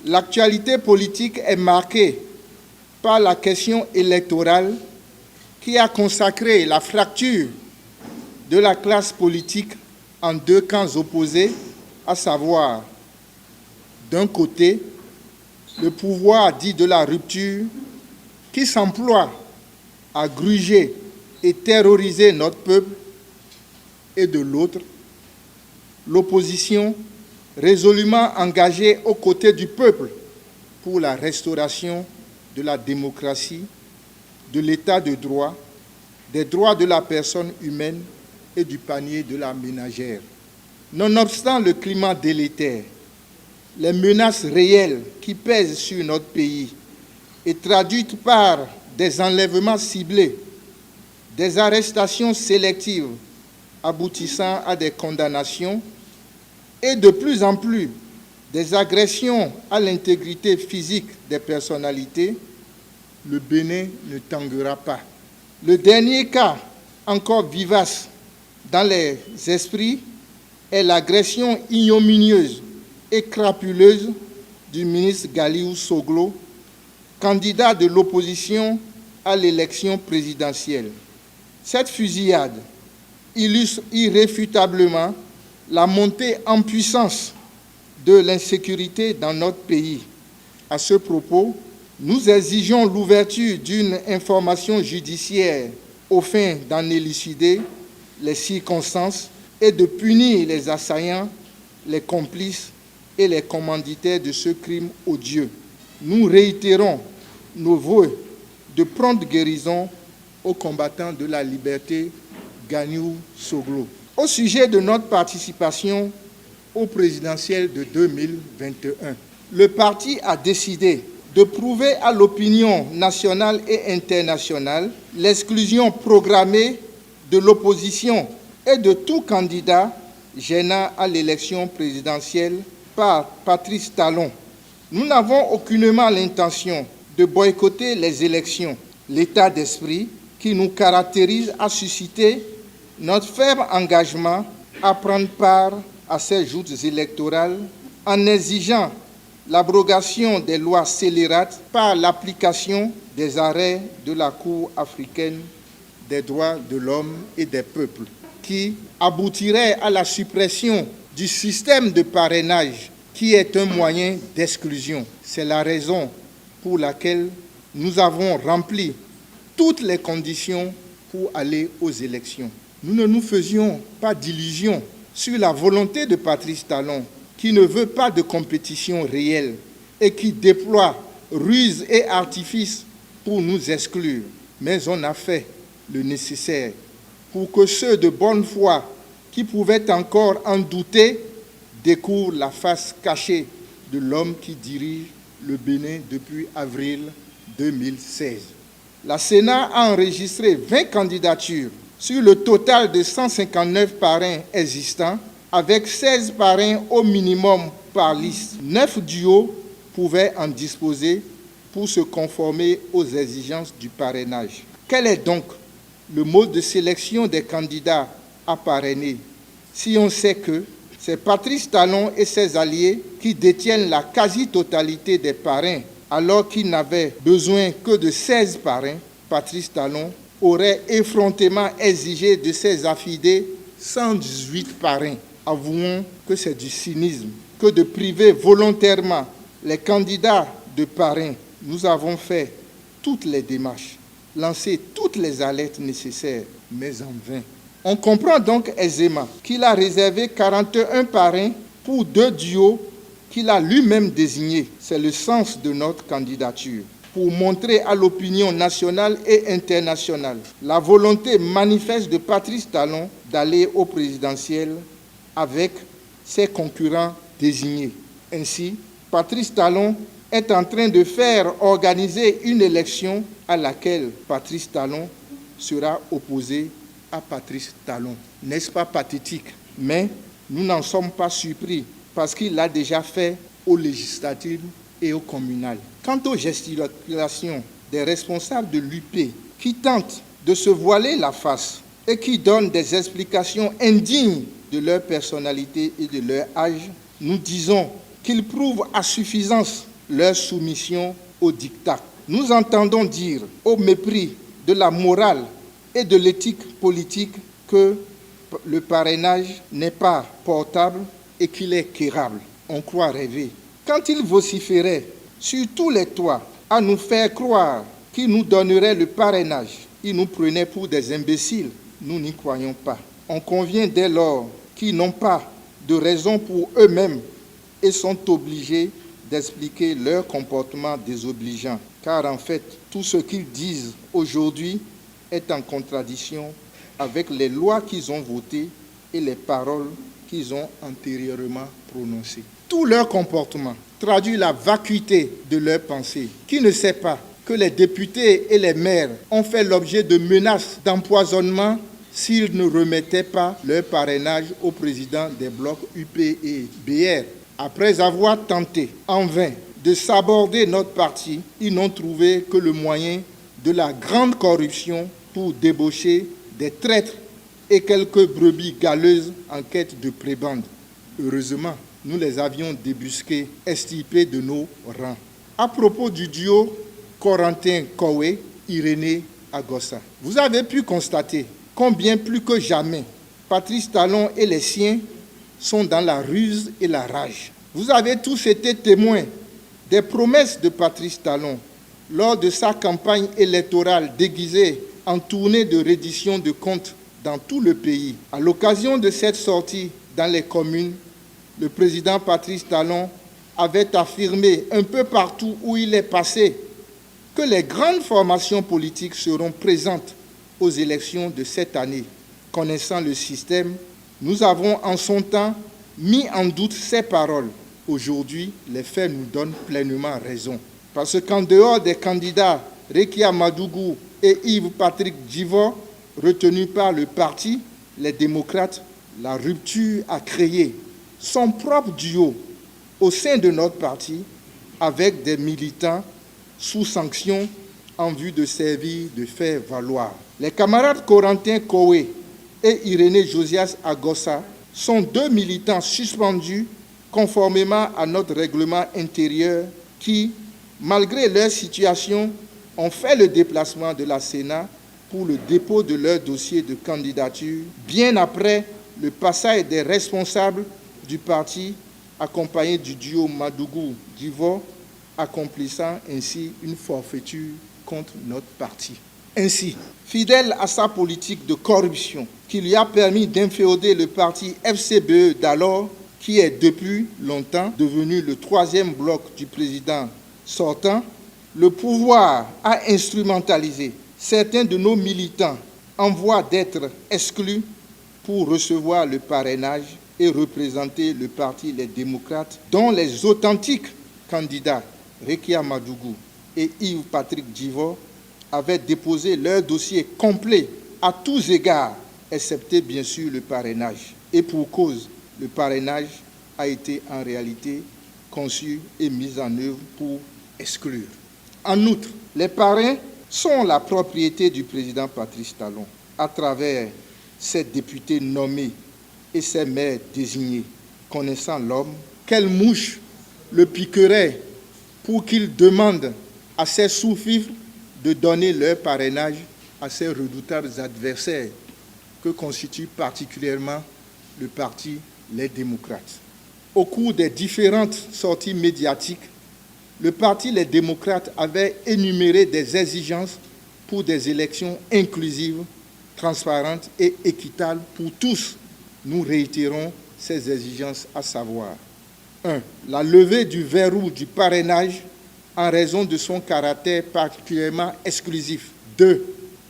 L'actualité politique est marquée par la question électorale qui a consacré la fracture de la classe politique en deux camps opposés, à savoir, d'un côté, le pouvoir dit de la rupture qui s'emploie à gruger et terroriser notre peuple, et de l'autre, l'opposition résolument engagée aux côtés du peuple pour la restauration de la démocratie, de l'état de droit, des droits de la personne humaine et du panier de la ménagère. Nonobstant le climat délétère, les menaces réelles qui pèsent sur notre pays et traduites par des enlèvements ciblés, des arrestations sélectives aboutissant à des condamnations et de plus en plus des agressions à l'intégrité physique des personnalités, le Bénin ne tanguera pas. Le dernier cas, encore vivace dans les esprits, est l'agression ignominieuse et crapuleuse du ministre Galiou Soglo, candidat de l'opposition à l'élection présidentielle. Cette fusillade illustre irréfutablement la montée en puissance de l'insécurité dans notre pays. À ce propos, nous exigeons l'ouverture d'une information judiciaire aux fins d'en élucider les circonstances et de punir les assaillants, les complices et les commanditaires de ce crime odieux. Nous réitérons nos vœux de prompte guérison aux combattants de la liberté Galiou Soglo. Au sujet de notre participation au présidentiel de 2021, le parti a décidé de prouver à l'opinion nationale et internationale l'exclusion programmée de l'opposition et de tout candidat gênant à l'élection présidentielle par Patrice Talon. Nous n'avons aucunement l'intention de boycotter les élections. L'état d'esprit qui nous caractérise a suscité notre ferme engagement à prendre part à ces joutes électorales en exigeant l'abrogation des lois scélérates par l'application des arrêts de la Cour africaine des droits de l'homme et des peuples, qui aboutirait à la suppression du système de parrainage qui est un moyen d'exclusion. C'est la raison pour laquelle nous avons rempli toutes les conditions pour aller aux élections. Nous ne nous faisions pas d'illusions sur la volonté de Patrice Talon, qui ne veut pas de compétition réelle et qui déploie ruse et artifices pour nous exclure. Mais on a fait le nécessaire pour que ceux de bonne foi qui pouvaient encore en douter découvrent la face cachée de l'homme qui dirige le Bénin depuis avril 2016. La Sénat a enregistré 20 candidatures sur le total de 159 parrains existants, avec 16 parrains au minimum par liste. 9 duos pouvaient en disposer pour se conformer aux exigences du parrainage. Quel est donc le mode de sélection des candidats à parrainer, si on sait que c'est Patrice Talon et ses alliés qui détiennent la quasi-totalité des parrains, alors qu'ils n'avaient besoin que de 16 parrains? Patrice Talon aurait effrontément exigé de ses affidés 118 parrains. Avouons que c'est du cynisme que de priver volontairement les candidats de parrains. Nous avons fait toutes les démarches, lancé toutes les alertes nécessaires, mais en vain. On comprend donc aisément qu'il a réservé 41 parrains pour 2 duos qu'il a lui-même désignés. C'est le sens de notre candidature, pour montrer à l'opinion nationale et internationale la volonté manifeste de Patrice Talon d'aller au présidentiel avec ses concurrents désignés. Ainsi, Patrice Talon est en train de faire organiser une élection à laquelle Patrice Talon sera opposé à Patrice Talon. N'est-ce pas pathétique? Mais nous n'en sommes pas surpris parce qu'il l'a déjà fait aux législatives et aux communales. Quant aux gesticulations des responsables de l'UP qui tentent de se voiler la face et qui donnent des explications indignes de leur personnalité et de leur âge, nous disons qu'ils prouvent à suffisance leur soumission au diktat. Nous entendons dire, au mépris de la morale et de l'éthique politique, que le parrainage n'est pas portable et qu'il est quérable. On croit rêver. Quand ils vociféraient sur tous les toits à nous faire croire qu'ils nous donneraient le parrainage, ils nous prenaient pour des imbéciles. Nous n'y croyons pas. On convient dès lors qu'ils n'ont pas de raison pour eux-mêmes et sont obligés d'expliquer leur comportement désobligeant. Car en fait, tout ce qu'ils disent aujourd'hui est en contradiction avec les lois qu'ils ont votées et les paroles qu'ils ont antérieurement prononcées. Tout leur comportement traduit la vacuité de leurs pensées. Qui ne sait pas que les députés et les maires ont fait l'objet de menaces d'empoisonnement s'ils ne remettaient pas leur parrainage au président des blocs UP et BR. Après avoir tenté en vain de saborder notre parti, ils n'ont trouvé que le moyen de la grande corruption pour débaucher des traîtres et quelques brebis galeuses en quête de prébende. Heureusement, nous les avions débusqués, extirpés de nos rangs. À propos du duo Corentin-Koé, Irénée Agossa, vous avez pu constater combien plus que jamais Patrice Talon et les siens sont dans la ruse et la rage. Vous avez tous été témoins des promesses de Patrice Talon lors de sa campagne électorale déguisée en tournée de reddition de comptes dans tout le pays. À l'occasion de cette sortie dans les communes, le président Patrice Talon avait affirmé un peu partout où il est passé que les grandes formations politiques seront présentes aux élections de cette année. Connaissant le système, nous avons en son temps mis en doute ces paroles. Aujourd'hui, les faits nous donnent pleinement raison. Parce qu'en dehors des candidats Rekia Madougou et Yves-Patrick Djivo, retenus par le parti, les démocrates, la rupture a créé son propre duo au sein de notre parti avec des militants sous sanction en vue de servir de faire valoir. Les camarades Corentin Koé et Irénée Josias Agossa sont deux militants suspendus conformément à notre règlement intérieur qui, malgré leur situation, ont fait le déplacement de la Sénat pour le dépôt de leur dossier de candidature, bien après le passage des responsables du parti, accompagnés du duo Madougou-Djivo, accomplissant ainsi une forfaiture contre notre parti. Ainsi, fidèle à sa politique de corruption qui lui a permis d'inféoder le parti FCBE d'alors, qui est depuis longtemps devenu le troisième bloc du président sortant, le pouvoir a instrumentalisé certains de nos militants en voie d'être exclus pour recevoir le parrainage et représenter le parti Les Démocrates, dont les authentiques candidats Rekia Madougou et Yves-Patrick Djivo avaient déposé leur dossier complet à tous égards, excepté bien sûr le parrainage. Et pour cause, le parrainage a été en réalité conçu et mis en œuvre pour exclure. En outre, les parrains sont la propriété du président Patrice Talon à travers ses députés nommés et ses maires désignés. Connaissant l'homme, quelle mouche le piquerait pour qu'il demande à ses sous-fifres de donner leur parrainage à ses redoutables adversaires que constitue particulièrement le parti Les Démocrates. Au cours des différentes sorties médiatiques, le parti Les Démocrates avait énuméré des exigences pour des élections inclusives, transparentes et équitables pour tous. Nous réitérons ces exigences, à savoir 1. La levée du verrou du parrainage en raison de son caractère particulièrement exclusif. 2.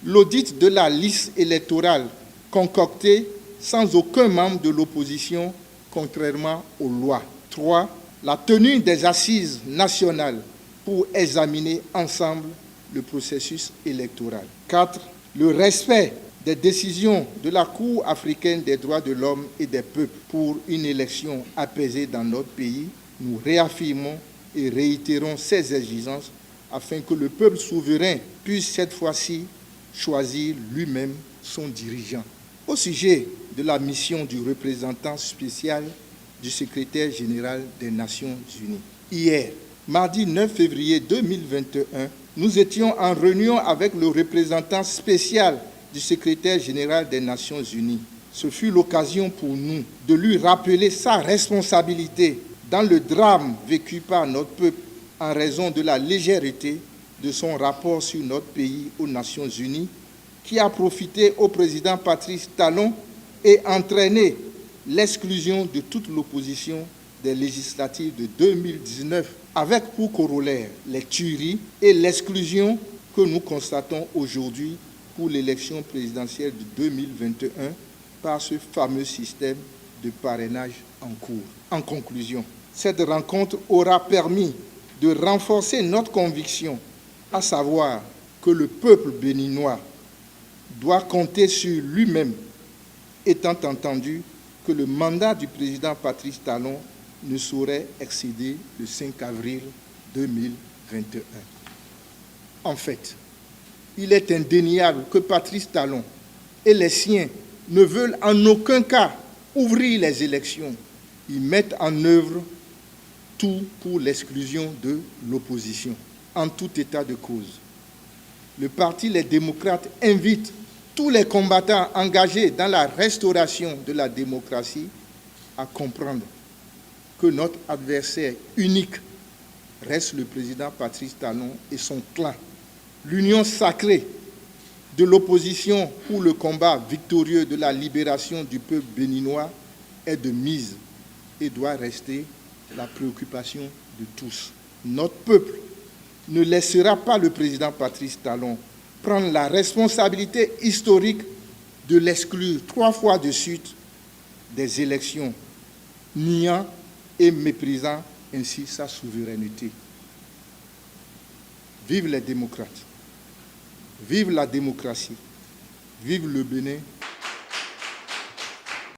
L'audit de la liste électorale concoctée sans aucun membre de l'opposition, contrairement aux lois. 3. La tenue des assises nationales pour examiner ensemble le processus électoral. 4. Le respect des décisions de la Cour africaine des droits de l'homme et des peuples pour une élection apaisée dans notre pays. Nous réaffirmons et réitérons ces exigences afin que le peuple souverain puisse cette fois-ci choisir lui-même son dirigeant. Au sujet de la mission du représentant spécial du secrétaire général des Nations Unies. Hier, Mardi 9 février 2021, nous étions en réunion avec le représentant spécial du secrétaire général des Nations Unies. Ce fut l'occasion pour nous de lui rappeler sa responsabilité dans le drame vécu par notre peuple en raison de la légèreté de son rapport sur notre pays aux Nations Unies, qui a profité au président Patrice Talon et entraîné l'exclusion de toute l'opposition des législatives de 2019, avec pour corollaire les tueries et l'exclusion que nous constatons aujourd'hui pour l'élection présidentielle de 2021 par ce fameux système de parrainage en cours. En conclusion, cette rencontre aura permis de renforcer notre conviction, à savoir que le peuple béninois doit compter sur lui-même, étant entendu que le mandat du président Patrice Talon ne saurait excéder le 5 avril 2021. En fait, il est indéniable que Patrice Talon et les siens ne veulent en aucun cas ouvrir les élections. Ils mettent en œuvre tout pour l'exclusion de l'opposition, en tout état de cause. Le Parti Les Démocrates invite tous les combattants engagés dans la restauration de la démocratie à comprendre que notre adversaire unique reste le président Patrice Talon et son clan. L'union sacrée de l'opposition pour le combat victorieux de la libération du peuple béninois est de mise et doit rester la préoccupation de tous. Notre peuple ne laissera pas le président Patrice Talon prendre la responsabilité historique de l'exclure 3 fois de suite des élections, niant et méprisant ainsi sa souveraineté. Vive les démocrates, vive la démocratie, vive le Bénin